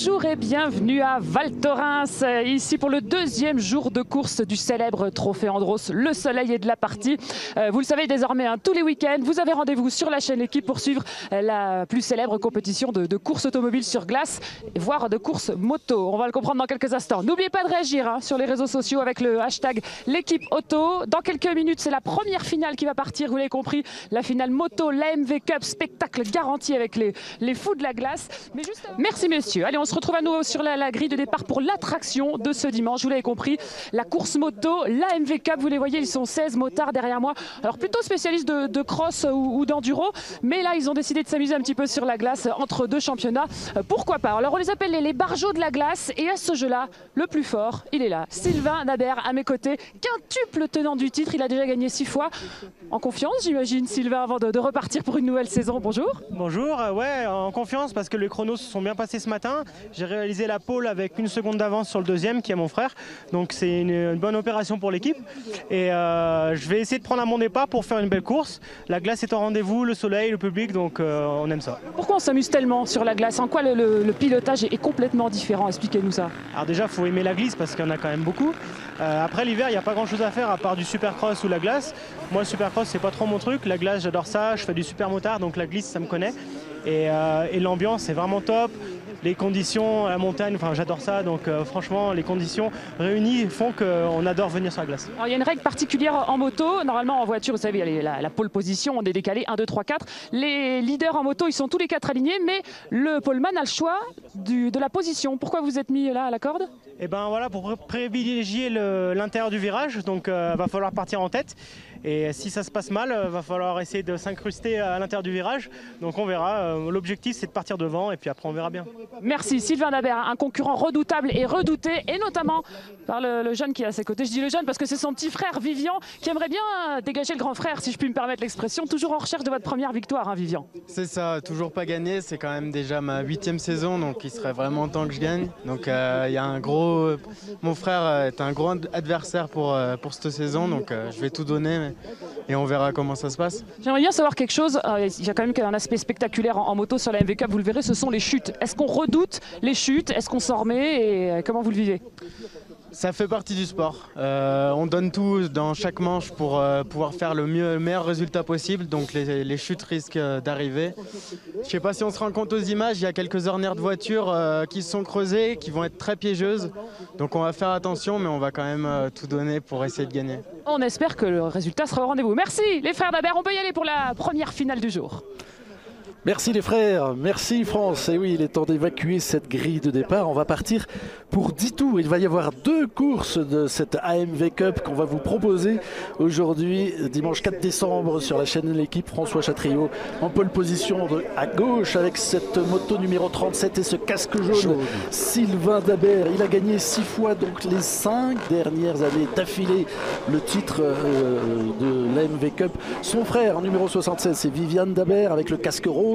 Bonjour et bienvenue à Val Thorens, ici pour le deuxième jour de course du célèbre Trophée Andros, le soleil est de la partie. Vous le savez désormais, tous les week-ends, vous avez rendez-vous sur la chaîne L'équipe pour suivre la plus célèbre compétition de course automobile sur glace, voire de course moto. On va le comprendre dans quelques instants. N'oubliez pas de réagir sur les réseaux sociaux avec le hashtag L'équipe auto. Dans quelques minutes, c'est la première finale qui va partir, vous l'avez compris, la finale moto, l'AMV Cup, spectacle garanti avec les fous de la glace. Mais juste... Merci messieurs. Allez, on se retrouve à nouveau sur la grille de départ pour l'attraction de ce dimanche. Vous l'avez compris, la course moto, l'AMV Cup. Vous les voyez, ils sont 16 motards derrière moi. Alors plutôt spécialistes de cross ou d'enduro. Mais là, ils ont décidé de s'amuser un petit peu sur la glace entre deux championnats. Pourquoi pas? Alors on les appelle les barjots de la glace. Et à ce jeu-là, le plus fort, il est là. Sylvain Dabert à mes côtés. Quintuple tenant du titre. Il a déjà gagné 6 fois. En confiance, j'imagine, Sylvain, avant de repartir pour une nouvelle saison. Bonjour. Bonjour, ouais, en confiance parce que les chronos se sont bien passés ce matin. J'ai réalisé la pole avec 1 seconde d'avance sur le deuxième qui est mon frère. Donc c'est une bonne opération pour l'équipe. Et je vais essayer de prendre un bon départ pour faire une belle course. La glace est au rendez-vous, le soleil, le public, donc on aime ça. Pourquoi on s'amuse tellement sur la glace? En quoi le pilotage est complètement différent? Expliquez-nous ça. Alors déjà, il faut aimer la glisse parce qu'il y en a quand même beaucoup. Après l'hiver, il n'y a pas grand-chose à faire à part du supercross ou la glace. Moi, le supercross, c'est pas trop mon truc. La glace, j'adore ça. Je fais du super motard, donc la glisse, ça me connaît. Et l'ambiance est vraiment top. Les conditions, la montagne, enfin j'adore ça. Donc franchement, les conditions réunies font qu'on adore venir sur la glace. Alors il y a une règle particulière en moto. Normalement en voiture, vous savez, il y a la pole position, on est décalé 1, 2, 3, 4. Les leaders en moto, ils sont tous les 4 alignés, mais le poleman a le choix de la position. Pourquoi vous êtes mis là à la corde? Et ben voilà, pour privilégier l'intérieur du virage, donc va falloir partir en tête. Et si ça se passe mal, va falloir essayer de s'incruster à l'intérieur du virage. Donc on verra. L'objectif, c'est de partir devant et puis après on verra bien. Merci Sylvain Dabert, un concurrent redoutable et redouté, et notamment par le jeune qui est à ses côtés. Je dis le jeune parce que c'est son petit frère Vivian qui aimerait bien dégager le grand frère, si je puis me permettre l'expression. Toujours en recherche de votre première victoire, Vivian. C'est ça, toujours pas gagné. C'est quand même déjà ma 8e saison, donc il serait vraiment temps que je gagne. Donc il y a un gros... Mon frère est un gros adversaire pour cette saison, donc je vais tout donner et on verra comment ça se passe. J'aimerais bien savoir quelque chose. Il y a quand même un aspect spectaculaire en moto sur la MV Cup, vous le verrez, ce sont les chutes. Est-ce qu'on redoute les chutes? Est-ce qu'on s'en remet? Et comment vous le vivez? Ça fait partie du sport. On donne tout dans chaque manche pour pouvoir faire le meilleur résultat possible. Donc les chutes risquent d'arriver. Je ne sais pas si on se rend compte aux images, il y a quelques ornières de voitures qui se sont creusées, qui vont être très piégeuses. Donc on va faire attention, mais on va quand même tout donner pour essayer de gagner. On espère que le résultat sera au rendez-vous. Merci les frères Dabert, on peut y aller pour la première finale du jour. Merci les frères, merci France. Et oui, il est temps d'évacuer cette grille de départ. On va partir pour 10 tours. Il va y avoir 2 courses de cette AMV Cup qu'on va vous proposer aujourd'hui, dimanche 4 décembre, sur la chaîne de l'équipe. François Chatriot en pole position à gauche avec cette moto numéro 37 et ce casque jaune. Sylvain Dabert, il a gagné 6 fois, donc les 5 dernières années d'affilée, le titre de l'AMV Cup. Son frère, numéro 76, c'est Viviane Dabert avec le casque rose.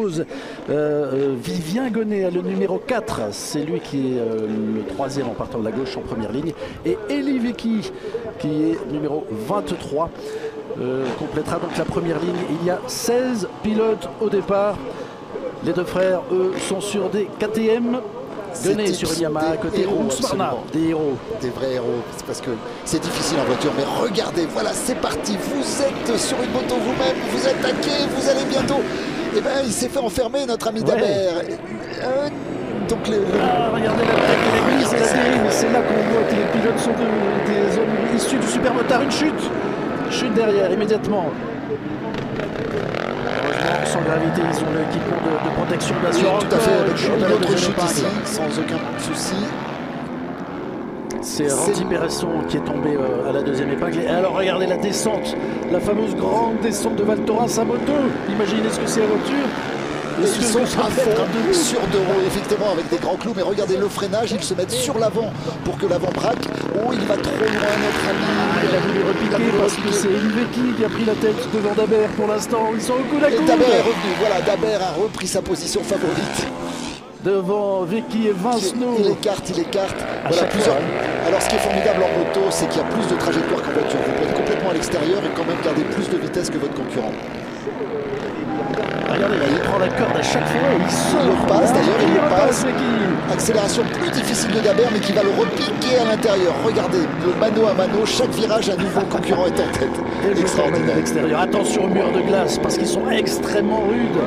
Vivien Gonnet, le numéro 4, c'est lui qui est le 3e en partant de la gauche en première ligne, et Eli Vicky qui est numéro 23 complétera donc la première ligne. Il y a 16 pilotes au départ. Les 2 frères, eux, sont sur des KTM. Gonnet sur une Yamaha, côté Husqvarna, des héros. Des vrais héros, c'est parce que c'est difficile en voiture, mais regardez, voilà, c'est parti, vous êtes sur une moto vous-même, vous attaquez, vous allez bientôt. Et ben il s'est fait enfermer, notre ami Dabert. Donc regardez la prise et la dérive, c'est là qu'on voit que les pilotes sont des hommes issus du supermotard. Une chute derrière immédiatement. Heureusement, sans gravité, ils ont l'équipement de protection de la tout à fait, avec une autre chute ici, sans aucun souci. C'est Randy Peresson qui est tombé à la 2e épingle. Et alors regardez la descente, la fameuse grande descente de Val Thorens à moto. Imaginez ce que c'est la voiture. Ils sont à fond sur 2 roues, effectivement, avec des grands clous. Mais regardez le freinage, ils se mettent sur l'avant pour que l'avant braque. Oh, il va trop loin, notre ami. Il a voulu repiquer parce que c'est Eli qui a pris la tête devant Dabert pour l'instant. Ils sont au coude à coude. Dabert est revenu, voilà, Dabert a repris sa position favorite. Devant Vicky et Vincenot. Il écarte. Voilà, plusieurs. Alors ce qui est formidable en moto, c'est qu'il y a plus de trajectoire qu'en voiture. Vous pouvez être complètement à l'extérieur et quand même garder plus de vitesse que votre concurrent. regardez, il prend la corde à chaque fois et il sort. Il le passe d'ailleurs, il le passe. Qui... Accélération plus difficile de Dabert, mais qui va le repiquer à l'intérieur. Regardez, de mano à mano, chaque virage, un nouveau concurrent est en tête. Et le Extraordinaire. à l'extérieur. Attention au mur de glace parce qu'ils sont extrêmement rudes.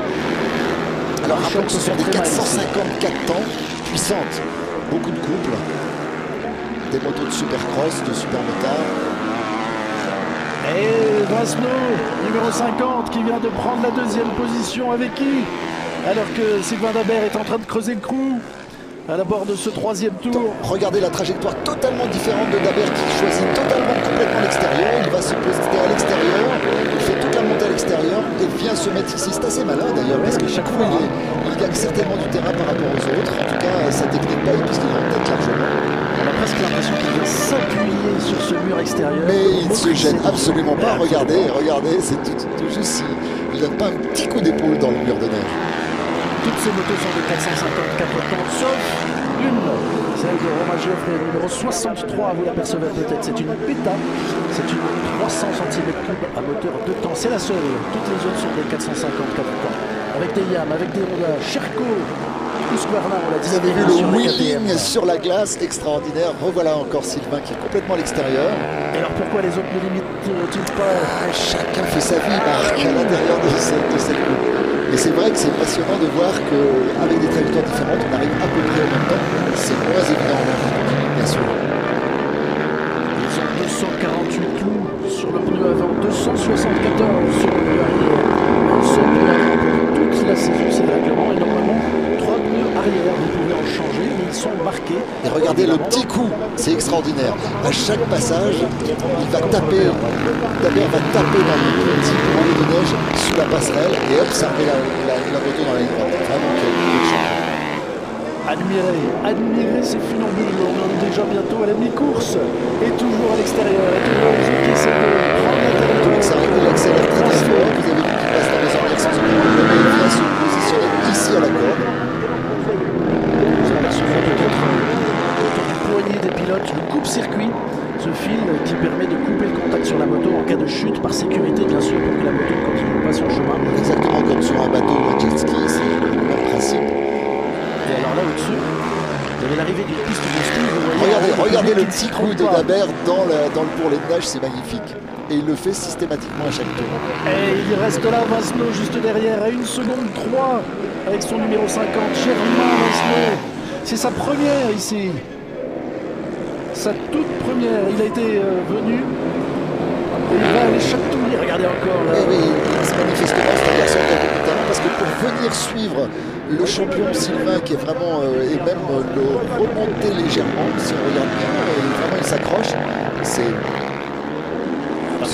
Alors rappelons que ce sont des 454 temps puissantes. Beaucoup de couples, des motos de supercross, de supermotard. Et Vasno, numéro 50, qui vient de prendre la deuxième position avec qui? Alors que Sylvain Dabert est en train de creuser le trou à la bord de ce troisième tour. Regardez la trajectoire totalement différente de Dabert qui choisit totalement complètement l'extérieur. Il va se poster à l'extérieur, il fait toute la montée à l'extérieur et vient se mettre ici. C'est assez malin d'ailleurs parce que chaque fois il gagne certainement du terrain par rapport aux autres. En tout cas, sa technique paye puisqu'il est en tête largement. On a presque l'impression qu'il vient s'appuyer sur ce mur extérieur. Mais il ne se gêne absolument pas. Regardez, c'est tout juste. Il ne donne pas un petit coup d'épaule dans le mur de neige. Toutes ces motos sont de 454 temps, sauf une, celle de Romain Geoffrey, numéro 63, vous l'apercevez peut-être, c'est une Beta, c'est une 300 cm3 à moteur de temps, c'est la seule, toutes les autres sont de 454 temps, avec des Yam, avec des Honda, Sherco, Husqvarna, on l'a dit. Vous avez vu le wheeling sur la glace, extraordinaire. Revoilà encore Sylvain qui est complètement à l'extérieur. Et alors pourquoi les autres ne limitent-ils pas? Chacun fait sa vie, Marc, à l'intérieur de cette coupe. Et c'est vrai que c'est passionnant de voir qu'avec des trajectoires différentes, on arrive à peu près au même temps. C'est moins évident, bien sûr. Ils ont 248 clous sur le pneu avant, 274 sur le pneu arrière. Un seul pneu avant pour toute la saison, c'est le règlement. Et normalement, 3 pneus arrière, vous pouvez en changer, mais ils sont marqués. Et regardez le petit coup, c'est extraordinaire. À chaque passage, il va taper, Dabert va taper dans le petit point de neige sous la passerelle et hop, ça met la moto dans la ligne droite. Vraiment, quel champ. Admirer ces funambules. On en est déjà bientôt à la mi-course. Et toujours à l'extérieur. Et toujours les autres qui essaient de prendre la territoire. Ça arrive, il accélère très fort. Vous avez vu qu'il passe dans les enlecs sans aucun problème. Il vient se positionner ici à la corde. Vous apercevez peut-être autour du poignet des pilotes le coupe-circuit. Ce fil qui permet de couper le contact sur la moto en cas de chute, par sécurité bien sûr, pour que la moto ne continue pas son chemin. Exactement comme sur un bateau ou un jet ski, c'est le même principe. Et alors là au-dessus, il y avait l'arrivée d'une piste de ski. Regardez le petit coup de Dabert dans le bourrelet de neige, c'est magnifique. Et il le fait systématiquement à chaque tour. Et il reste là, Vasno, juste derrière, à 1 seconde 3, avec son numéro 50, Germain Vasno. C'est sa première ici. Sa toute première. Il a été venu. Et il va aller chaque tour. Regardez encore là. Oui, c'est manifestement c'est un garçon qui a beaucoup de talent parce que pour venir suivre le champion Sylvain qui est vraiment et même le remonter légèrement, si on regarde bien, vraiment il s'accroche. C'est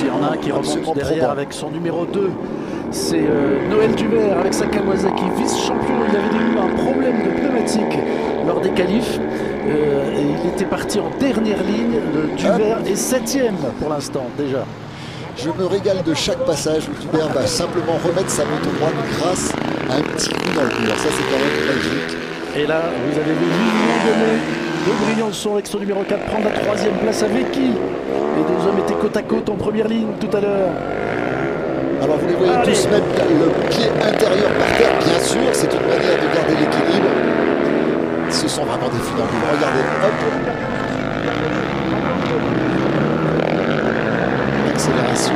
il y en a un qui remonte derrière avec son numéro 2. C'est Noël Duvert avec sa Kawasaki, vice-champion. Il avait eu un problème de pneumatique lors des qualifs. Et il était parti en dernière ligne. Le Duvert est 7e pour l'instant déjà. Je me régale de chaque passage où Dubert va simplement remettre sa moto droite grâce à un petit coup dans le mur. Ça, c'est quand même magique. Et là, vous avez vu Lilian Donnet de Briançon avec son numéro 4 prendre la 3e place avec qui? Les deux hommes étaient côte à côte en première ligne tout à l'heure. Alors, vous les voyez tous mettre le pied intérieur par terre, bien sûr. C'est une manière de garder l'équilibre. Ce sont vraiment des funambules. Regardez, hop. Accélération,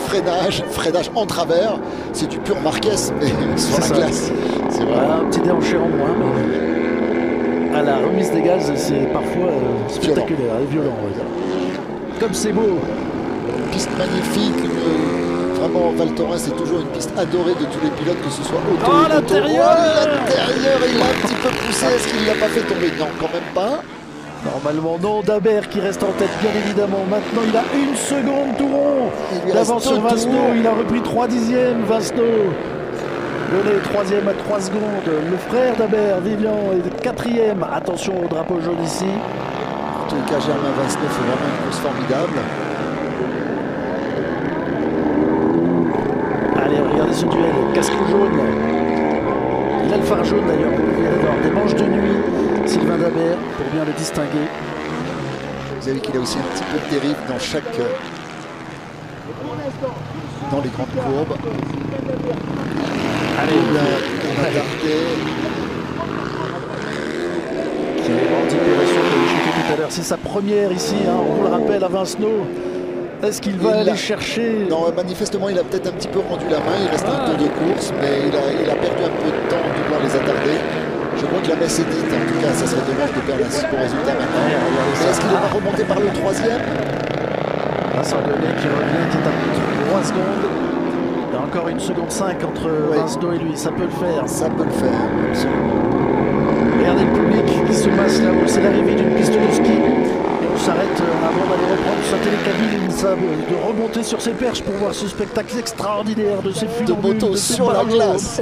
freinage en travers, c'est du pur Marquez, mais sur la glace. C'est vrai. Voilà, un petit déhanché en moins, mais à la remise des gaz, c'est parfois spectaculaire et violent. Comme c'est beau. Une piste magnifique, vraiment Val Thorens, c'est toujours une piste adorée de tous les pilotes, que ce soit auto ou moto. L'intérieur, il a un petit peu poussé, est-ce qu'il ne l'a pas fait tomber? Non, quand même pas. Normalement non, Dabert qui reste en tête bien évidemment. Maintenant il a 1 seconde tout rond d'avance sur Vasno. Il a repris 3 dixièmes Vasno. Donné 3e à 3 secondes. Le frère Dabert, Vivian, est 4e. Attention au drapeau jaune ici. En tout cas, Germain Vasno fait vraiment une course formidable. Allez, regardez ce duel. Casque jaune. Il a le phare jaune d'ailleurs, vous pouvez avoir des manches de nuit. Sylvain Dabert, pour bien le distinguer. Vous avez vu qu'il a aussi un petit peu de dérive dans les grandes courbes. Allez, qui est anti-pération comme je disais tout à l'heure. C'est sa première ici, hein, on vous le rappelle, à Vincenot. Est-ce qu'il va aller chercher? Non, manifestement, il a peut-être un petit peu rendu la main. Il reste un tour de course, mais il a perdu un peu de temps de voir les attarder. Je crois que la messe est dite. En tout cas, ça serait dommage de perdre un si bon résultat maintenant. Mais est-ce qu'il va remonter par le troisième? Vincent Gonnet qui revient, qui est à 3 secondes. Il y a encore 1 seconde 5 entre Vincenot et lui. Ça peut le faire. Ça peut le faire, absolument. Regardez le public qui se masse là-haut. C'est l'arrivée d'une piste de ski. Et on s'arrête avant d'aller reprendre sa télécabine, de remonter sur ses perches pour voir ce spectacle extraordinaire de ces funambules, de moto sur la glace.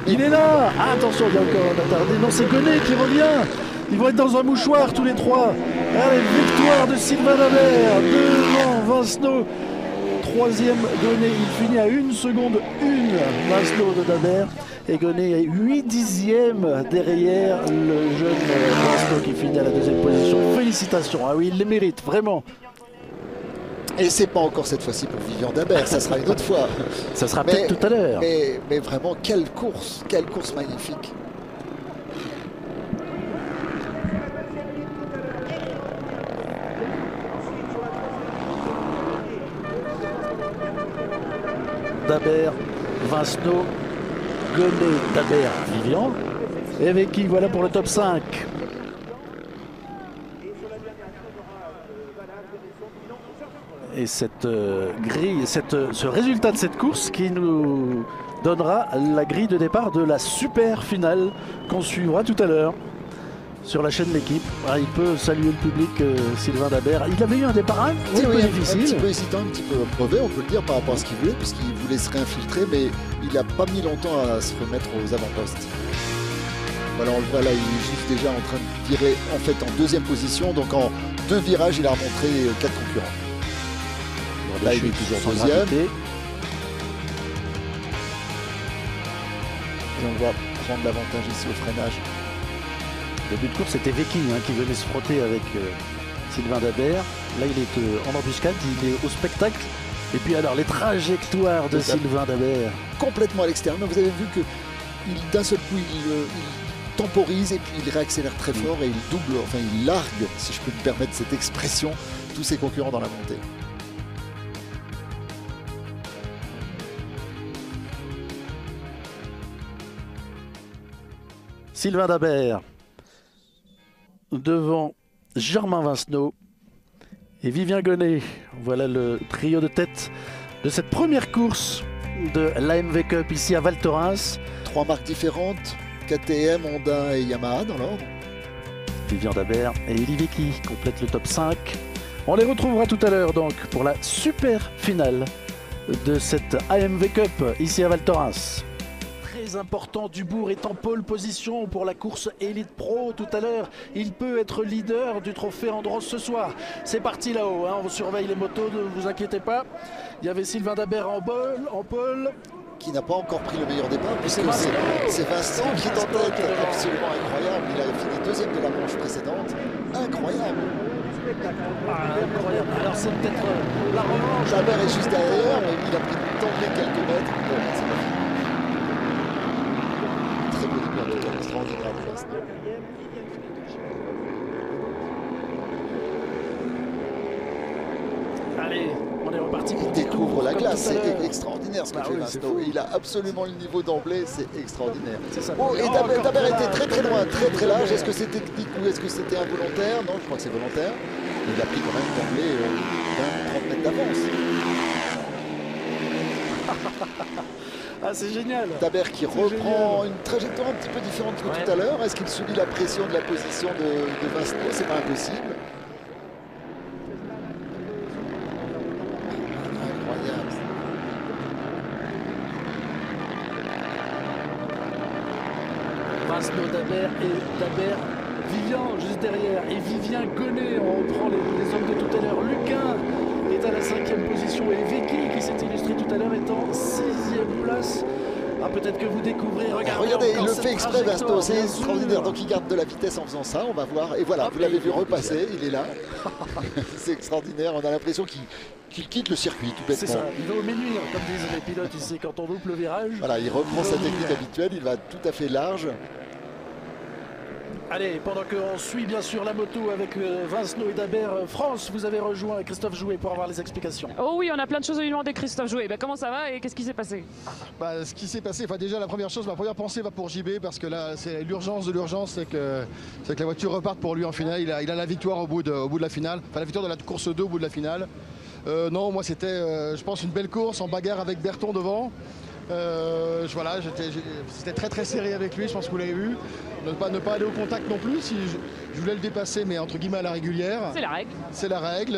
Il est là. Ah, attention, il y a encore un attardé. Non, c'est Gonnet qui revient. Ils vont être dans un mouchoir tous les trois. Allez, victoire de Sylvain Dabert devant Vincenot. Troisième Gonnet, il finit à 1 seconde 1 Vincenot de Dabert. Et Gonnet est 8 dixièmes derrière le jeune Vincenot qui finit à la 2e position. Félicitations, ah oui, il les mérite, vraiment. Et c'est pas encore cette fois-ci pour Vivian Dabert, ça sera une autre fois. Ça sera peut-être tout à l'heure. Mais vraiment, quelle course magnifique. Dabert, Vincenot, Gonnet, Dabert, Vivian. Et avec qui voilà pour le top 5. Et cette grille, ce résultat de cette course qui nous donnera la grille de départ de la super finale qu'on suivra tout à l'heure sur la chaîne L'équipe. Ah, il peut saluer le public, Sylvain Dabert. Il avait eu un départ un petit peu difficile. Un petit peu hésitant, un petit peu mauvais, on peut le dire, par rapport à ce qu'il voulait, puisqu'il voulait se réinfiltrer, mais il n'a pas mis longtemps à se remettre aux avant-postes. Voilà, on le voit là, il est juste déjà en train de virer en fait en 2e position, donc en 2 virages, il a remontré 4 concurrents. Là, il est toujours 2e. Et on va prendre l'avantage ici au freinage. Le but de course, c'était Vecchi qui venait se frotter avec Sylvain Dabert. Là, il est en embuscade, il est au spectacle. Et puis alors, les trajectoires de Sylvain Dabert. Complètement à l'extérieur. Vous avez vu que d'un seul coup, il temporise et puis il réaccélère très fort et il double, enfin il largue, si je peux me permettre cette expression, tous ses concurrents dans la montée. Sylvain Dabert devant Germain Vincenot et Vivien Gonnet. Voilà le trio de tête de cette première course de l'AMV Cup ici à Val Thorens. 3 marques différentes, KTM, Honda et Yamaha dans l'ordre. Vivien Dabert et Eli Vecchi complètent le top 5. On les retrouvera tout à l'heure donc pour la super finale de cette AMV Cup ici à Val Thorens. Important, Dubourg est en pole position pour la course Elite Pro tout à l'heure. Il peut être leader du trophée Andros ce soir. C'est parti là-haut, on surveille les motos, ne vous inquiétez pas. Il y avait Sylvain Dabert en pole. Qui n'a pas encore pris le meilleur départ, puisque c'est Vincent qui est en tête. Absolument incroyable. Il a fini 2e de la manche précédente. Incroyable. Incroyable. Alors c'est peut-être la revanche. Dabert est juste derrière, mais il a pris d'emblée quelques mètres. Bon, c'est pas fini. Très bon extraordinaire de Vincent. Allez, on est reparti pour il découvre la glace, c'est extraordinaire ce que fait oui, Vincent. Il a absolument le niveau d'emblée, c'est extraordinaire. Ça. Oh, et Dabert était très loin, très large. Est-ce que c'est technique ou est-ce que c'était involontaire? Non, je crois que c'est volontaire. Il a pris quand même d'emblée 20-30 mètres d'avance. Ah, c'est génial. Dabert qui reprend une trajectoire un petit peu différente que tout à l'heure. Est-ce qu'il subit la pression de la position de Vincent? C'est pas impossible. Incroyable. Vincenot, Dabert et Dabert, Vivian juste derrière et Vivien Gonnet. On reprend les hommes de tout à l'heure. Luquin est à la 5e position et Vecchi qui s'est illustré tout à l'heure est en 6e place. Ah, peut-être que vous découvrez. Regardez, il le fait exprès, Vincent, c'est extraordinaire. Donc il garde de la vitesse en faisant ça, on va voir. Et voilà, vous l'avez vu repasser, il est là. C'est extraordinaire, on a l'impression qu'il qu'il quitte le circuit tout C'est bêtement. ça, il va au menu, comme disent les pilotes ici, quand on loupe le virage. Voilà, il reprend sa technique habituelle, il va tout à fait large. Allez, pendant qu'on suit bien sûr la moto avec Vincenot et Dabert, France, vous avez rejoint Christophe Jouet pour avoir les explications. Oh oui, on a plein de choses à lui demander, Christophe Jouet. Comment ça va et qu'est-ce qui s'est passé? Ce qui s'est passé, déjà la première chose, ma première pensée va pour JB parce que là c'est l'urgence de l'urgence, c'est que la voiture reparte pour lui en finale. Il a la victoire au bout de la finale, enfin la victoire de la course 2 au bout de la finale. Non, moi c'était je pense une belle course en bagarre avec Berton devant. Voilà, c'était très serré avec lui, je pense que vous l'avez vu. Ne pas aller au contact non plus, si je voulais le dépasser, mais entre guillemets à la régulière. C'est la règle. C'est la règle.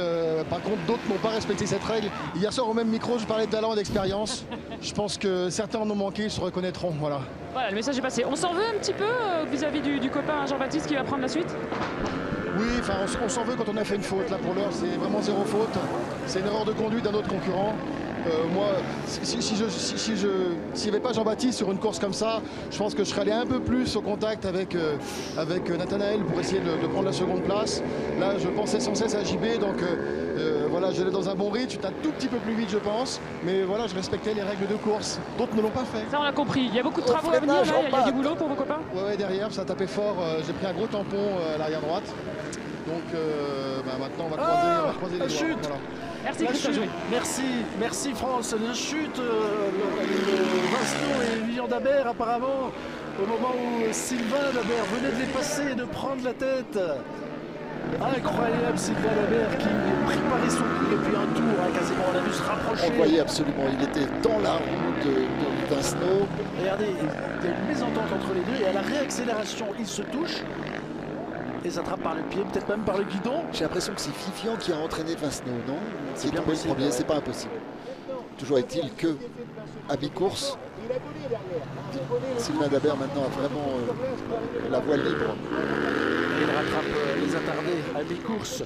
Par contre, d'autres n'ont pas respecté cette règle. Hier soir, au même micro, je parlais de talent et d'expérience. Je pense que certains en ont manqué, ils se reconnaîtront. Voilà. Voilà, le message est passé. On s'en veut un petit peu vis-à-vis du copain Jean-Baptiste qui va prendre la suite? Oui, enfin, on s'en veut quand on a fait une faute. Là, pour l'heure, c'est vraiment zéro faute. C'est une erreur de conduite d'un autre concurrent. Moi, s'il n'y avait pas Jean-Baptiste sur une course comme ça, je pense que je serais allé un peu plus au contact avec Nathanaël pour essayer de prendre la seconde place. Là, je pensais sans cesse à JB, donc voilà, j'allais dans un bon rythme, j'étais un tout petit peu plus vite, je pense. Mais voilà, je respectais les règles de course. D'autres ne l'ont pas fait. Ça, on l'a compris. Il y a beaucoup de travaux à venir, là. Il y a du boulot pour vos copains? Ouais, derrière, ça a tapé fort. J'ai pris un gros tampon à l'arrière droite. Donc maintenant, on va croiser les doigts. Chute. Voilà. Merci, La Christophe chute. Jouet. Merci France. La chute, Vincenot et Vivian Dabert apparemment, au moment où Sylvain Dabert venait de les passer et de prendre la tête. Incroyable Sylvain Dabert qui préparait son coup depuis un tour, quasiment on a dû se rapprocher. On voyait absolument, il était dans la roue de Vincenot. Regardez, il y a une mésentente entre les deux et à la réaccélération, ils se touchent. Et s'attrape par le pied, peut-être même par le guidon. J'ai l'impression que c'est Fifian qui a entraîné Vincenot, non? C'est bien tombé possible, le premier, ouais. c'est pas impossible. Toujours est-il que à mi-course, Sylvain Dabert maintenant a vraiment la voie libre. Et il rattrape les attardés à mi-course.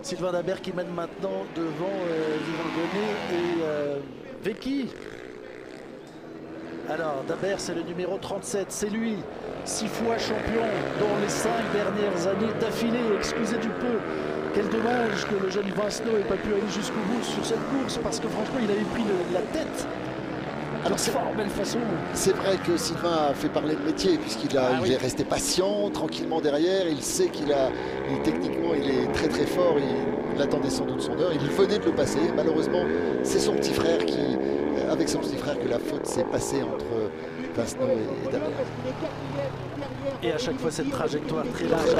Sylvain Dabert qui mène maintenant devant Vivant Gonnet et Vecchi. Alors Dabert c'est le numéro 37, c'est lui. 6 fois champion dans les 5 dernières années d'affilée. Excusez du peu. Quel dommage que le jeune Vincenot n'ait pas pu aller jusqu'au bout sur cette course parce que franchement il avait pris la tête. Alors c'est fort belle façon. C'est vrai que Sylvain a fait parler de métier puisqu'il il est resté patient, tranquillement derrière. Il sait techniquement il est très fort. Il attendait sans doute son heure. Il venait de le passer. Malheureusement, c'est son petit frère avec son petit frère que la faute s'est passée entre Vincenot et Dabert. Et à chaque fois cette trajectoire très large,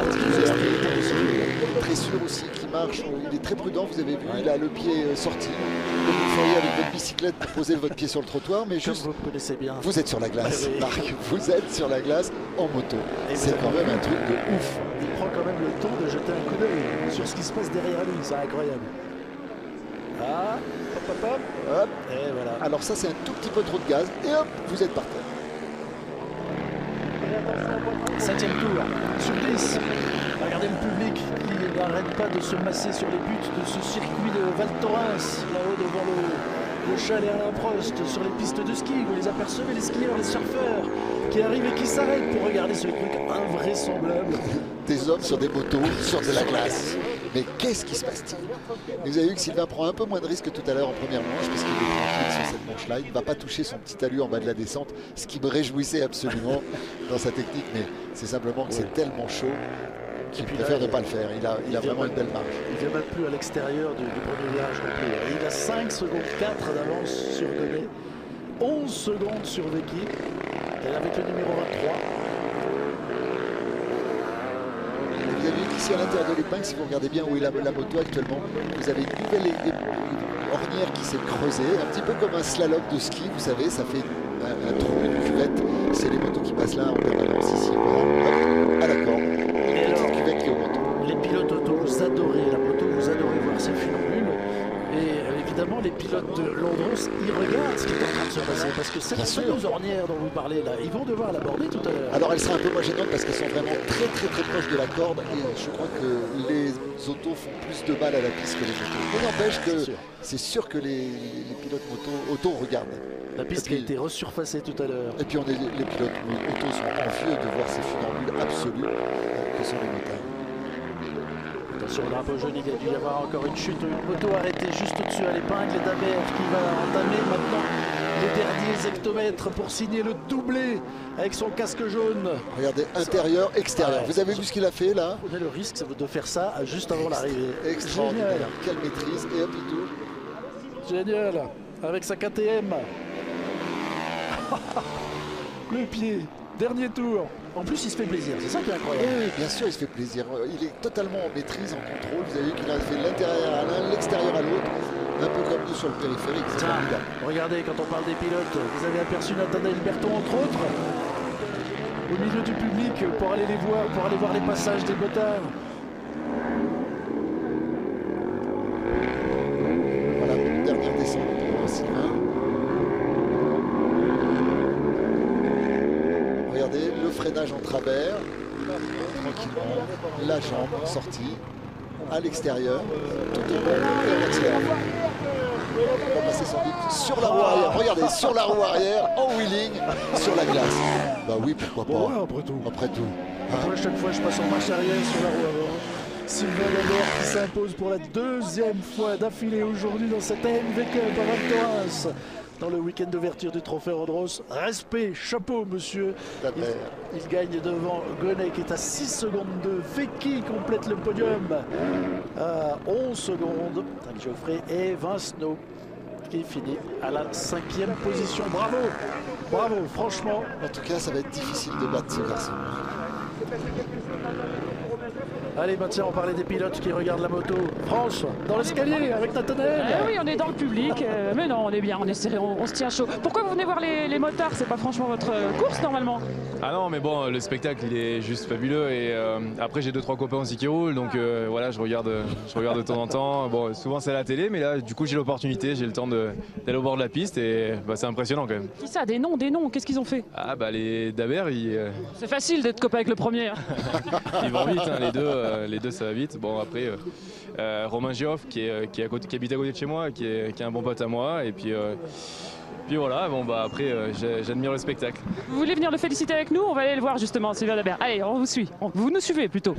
très sûr aussi, qui marche. Il est très prudent, vous avez vu, il a le pied sorti. Comme vous feriez avec votre bicyclette pour poser votre pied sur le trottoir, mais comme juste vous le connaissez bien. vous êtes sur la glace, Oui. Marc, vous êtes sur la glace en moto. Et C'est quand même un truc de ouf. Il prend quand même le temps de jeter un coup d'œil sur ce qui se passe derrière lui, c'est incroyable. Ah, hop. Hop. Et voilà. Alors ça c'est un tout petit peu trop de gaz, et hop, vous êtes par terre. 7e tour, sur 10. Regardez le public qui n'arrête pas de se masser sur les buts de ce circuit de Val Thorens, là-haut devant le chalet Alain Prost, sur les pistes de ski. Vous les apercevez, les skieurs, les surfeurs qui arrivent et qui s'arrêtent pour regarder ce truc invraisemblable. Des hommes sur des motos, sur de la glace. Mais qu'est-ce qui se passe-t-il? Vous avez vu que Sylvain prend un peu moins de risque tout à l'heure en première manche parce qu'il est tranquille sur cette manche-là. Il ne va pas toucher son petit talus en bas de la descente, ce qui me réjouissait absolument dans sa technique. Mais c'est simplement que c'est tellement chaud qu'il préfère ne pas le faire. Il a vraiment une belle marge. Il vient même plus à l'extérieur du premier virage non plus. Il a 5 secondes 4 d'avance sur Gonnet, 11 secondes sur Vecchi, et avec le numéro 23. Vous avez vu qu'ici à l'intérieur de l'épingle, si vous regardez bien où est la moto actuellement, vous avez une nouvelle ornière qui s'est creusée, un petit peu comme un slalom de ski, vous savez, ça fait un trou, une cuvette. C'est les motos qui passent là en permanence ici, voilà, à la corde. Et alors, Cuvette qui augmente. les pilotes auto, vous adorez la moto, vous adorez voir ces funambules. Et évidemment, les pilotes de l'endurance, ils regardent ce qui est en train de se passer. Parce que cette fameuse ornière dont vous parlez là, ils vont devoir l'aborder tout à l'heure. Alors elle sera un peu moins gênante parce qu'elles sont vraiment très proches de la corde et je crois que les autos font plus de mal à la piste que les motos. Mais n'empêche que c'est sûr que les pilotes auto regardent. La piste qui a été resurfacée tout à l'heure. Et puis les pilotes auto sont envieux de voir ces funambules absolus que sont les motards. Attention, le drapeau jaune, il a dû y avoir encore une chute, une moto arrêtée juste au-dessus à l'épingle et Dabert qui va entamer maintenant les derniers hectomètres pour signer le doublé avec son casque jaune. Regardez, intérieur, extérieur. Ouais, Vous avez vu ce qu'il a fait là? On a le risque de faire ça juste avant l'arrivée. Extraordinaire. Génial. Quelle maîtrise. Et hop, il tourne. Génial. Avec sa KTM. Le pied. Dernier tour. En plus, il se fait plaisir. C'est ça qui est incroyable. Oui, bien sûr, il se fait plaisir. Il est totalement en maîtrise, en contrôle. Vous avez vu qu'il a fait l'intérieur à l'un, l'extérieur à l'autre. Un peu comme nous sur le périphérique. C'est Tiens, formidable. regardez, quand on parle des pilotes, vous avez aperçu Nathanaël Berton, entre autres, au milieu du public, pour aller les voir, pour aller voir les passages des motards. Voilà, dernière descente pour Sylvain. Regardez, le freinage en travers. Tranquillement. La jambe sortie. À l'extérieur. Tout est bon. Et on accélère. On va passer sans doute sur la roue arrière. Regardez, sur la roue arrière, en wheeling, sur la glace. Bah oui, pourquoi pas. Bon, ouais, après tout. Après tout. Moi, à chaque fois, je passe en marche arrière sur la roue avant. Sylvain Dabert qui s'impose pour la deuxième fois d'affilée aujourd'hui dans cette AMV Cup à Val Thorens. Dans le week-end d'ouverture du Trophée Andros. Respect, chapeau, monsieur. Il gagne devant Gonnet qui est à 6 secondes de Vecchi complète le podium à 11 secondes. Avec Geoffrey et Vincenot qui finit à la 5e position. Bravo, bravo, franchement. En tout cas, ça va être difficile de battre ce garçon. Allez, bah tiens, on parlait des pilotes qui regardent la moto. France, dans l'escalier avec Nathanaël. Oui, on est dans le public, mais non, on est bien, on est serré, on se tient chaud. Pourquoi vous venez voir les motards? C'est pas franchement votre course normalement? Ah non, mais bon, le spectacle il est juste fabuleux et après j'ai 2-3 copains aussi qui roulent, donc voilà, je regarde de temps en temps. Bon, souvent c'est à la télé, mais là du coup j'ai l'opportunité, j'ai le temps d'aller au bord de la piste et bah, c'est impressionnant quand même. Qui ça? Des noms, qu'est-ce qu'ils ont fait? Ah bah les Dabert, C'est facile d'être copain avec le premier. Hein. ils vont vite, hein, les deux ça va vite. Bon après Romain Gioff qui habite à côté de chez moi, qui est un bon pote à moi et puis voilà, bon bah après j'admire le spectacle. Vous voulez venir le féliciter avec nous? On va aller le voir justement, Sylvain Dabert. Allez, on vous suit. Vous nous suivez plutôt.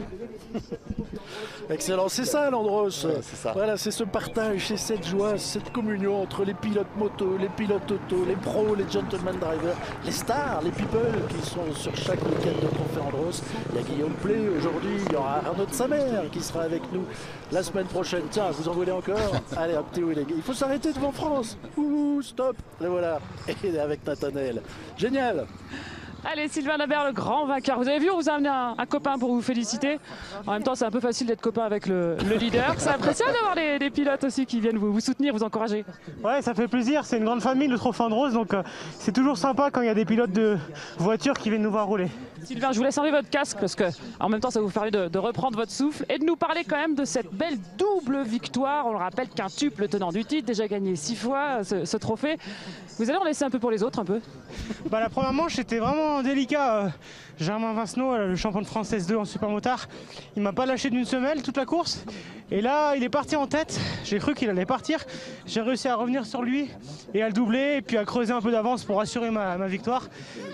Excellent, c'est ça l'Andros. Ouais, c'est ça. Voilà, c'est ce partage, c'est cette joie, cette communion entre les pilotes moto, les pilotes auto, les pros, les gentlemen drivers, les stars, les people qui sont sur chaque week-end de Trophée Andros. Il y a Guillaume Play aujourd'hui, il y aura Arnaud de Samer qui sera avec nous la semaine prochaine. Tiens, vous en voulez encore? Allez, un petit les gars. Il faut s'arrêter devant France. Ouh, stop. Et voilà. Et avec Nathanaël. Génial. Allez, Sylvain Dabert, le grand vainqueur. Vous avez vu, on vous a amené un copain pour vous féliciter. En même temps, c'est un peu facile d'être copain avec le leader. C'est appréciable d'avoir des pilotes aussi qui viennent vous soutenir, vous encourager. Ouais, ça fait plaisir. C'est une grande famille, le Trophée Andros. Donc c'est toujours sympa quand il y a des pilotes de voitures qui viennent nous voir rouler. Sylvain, je vous laisse enlever votre casque parce que en même temps, ça vous permet de reprendre votre souffle et de nous parler quand même de cette belle double victoire. On le rappelle, quintuple tenant du titre, déjà gagné 6 fois ce trophée. Vous allez en laisser un peu pour les autres, un peu? Bah, la première manche, c'était vraiment délicat. Germain Vincenot, le champion de France S2 en supermotard, il m'a pas lâché d'une semelle toute la course. Et là, il est parti en tête. J'ai cru qu'il allait partir. J'ai réussi à revenir sur lui et à le doubler et puis à creuser un peu d'avance pour assurer ma victoire.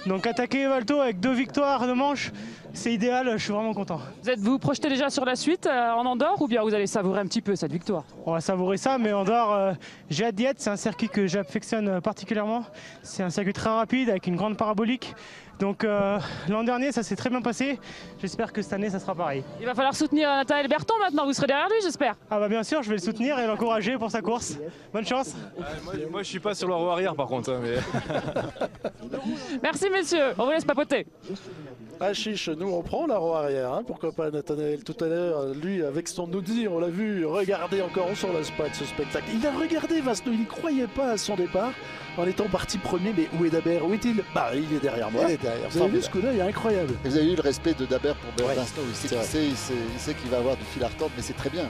Donc attaquer Valto avec 2 victoires de manche, c'est idéal. Je suis vraiment content. Vous projetez déjà sur la suite en Andorre ou bien vous allez savourer un petit peu cette victoire? On va savourer ça, mais Andorre, j'ai hâte d'y être. C'est un circuit que j'affectionne particulièrement. C'est un circuit très rapide avec une grande parabolique. Donc l'an dernier, ça s'est très bien passé. J'espère que cette année, ça sera pareil. Il va falloir soutenir Nathanaël Berton maintenant. Vous serez derrière lui, j'espère. Ah bah bien sûr, je vais le soutenir et l'encourager pour sa course. Bonne chance. Moi je suis pas sur la roue arrière par contre. Hein, mais... Merci messieurs, on vous laisse papoter. Ah chiche, nous on prend la roue arrière, hein, pourquoi pas Nathanaël tout à l'heure, lui avec son Audi, on l'a vu, regardez encore, on s'en lasse pas de ce spectacle. Il a regardé Vincenot, il n'y croyait pas à son départ en étant parti premier, mais où est Dabert? Où est-il? Bah il est derrière moi. Il est derrière. Vous avez vu ce coup d'œil incroyable. Et vous avez eu le respect de Dabert pour Ouais, Vincenot. Il sait qu'il va avoir du fil à retordre, mais c'est très bien.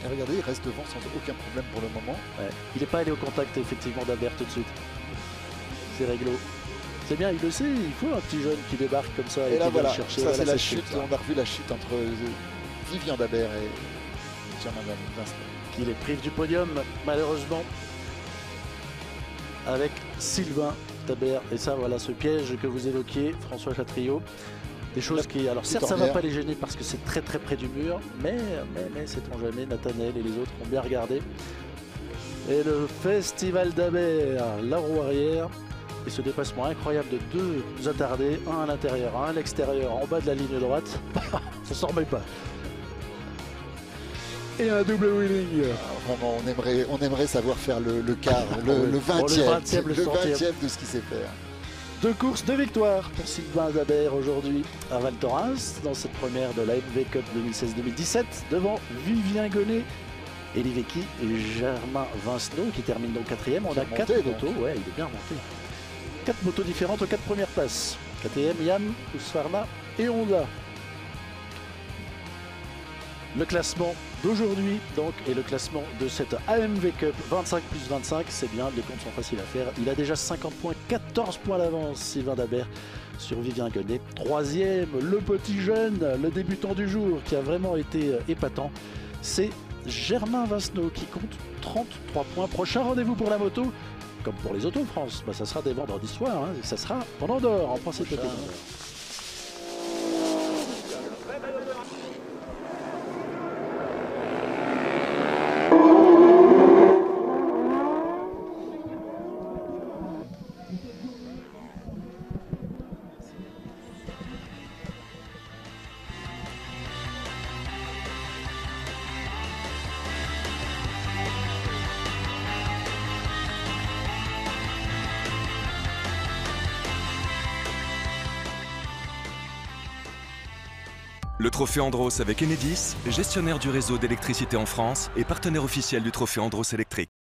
Et regardez, il reste devant sans aucun problème pour le moment. Ouais. Il n'est pas allé au contact effectivement Dabert tout de suite. C'est réglo. C'est bien, il le sait, il faut un petit jeune qui débarque comme ça. Et là qui vient voilà, le chercher. ça Voilà, c'est la c'est chute. ça. On a revu la chute entre Vivian Dabert et Germain Vincenot. Qu'il est privé du podium, malheureusement, avec Sylvain Dabert. Et ça, voilà, ce piège que vous évoquiez, François Chatriot. Des choses qui, alors certes, ça ne va pas les gêner parce que c'est très très près du mur, mais sait-on jamais, Nathanaël et les autres ont bien regardé. Et le Festival d'Abert, la roue arrière, et ce dépassement incroyable de deux attardés, un à l'intérieur, un à l'extérieur, en bas de la ligne droite, ça s'en remet pas. Et un double wheeling. Vraiment, on aimerait savoir faire le quart, le 20e, le 20e de ce qui sait faire. Deux courses, deux victoires pour Sylvain Dabert aujourd'hui à Val Thorens dans cette première de la MV Cup 2016-2017 devant Vivien Gonnet, Eli Vecchi et Germain Vincenot qui termine donc 4e. On a 4 motos, ouais, il est bien remonté. 4 motos différentes aux 4 premières places. KTM, Yann, Husqvarna et Honda. Le classement d'aujourd'hui donc et le classement de cette AMV Cup 25 plus 25, c'est bien, les comptes sont faciles à faire. Il a déjà 50 points, 14 points d'avance Sylvain Dabert sur Vivien Gonnet. 3e, le petit jeune, le débutant du jour qui a vraiment été épatant, c'est Germain Vincenot qui compte 33 points. Prochain rendez-vous pour la moto, comme pour les autos France, ça sera dès vendredi soir, hein, ça sera en Andorre, en Principauté. Le Trophée Andros avec Enedis, gestionnaire du réseau d'électricité en France et partenaire officiel du Trophée Andros électrique.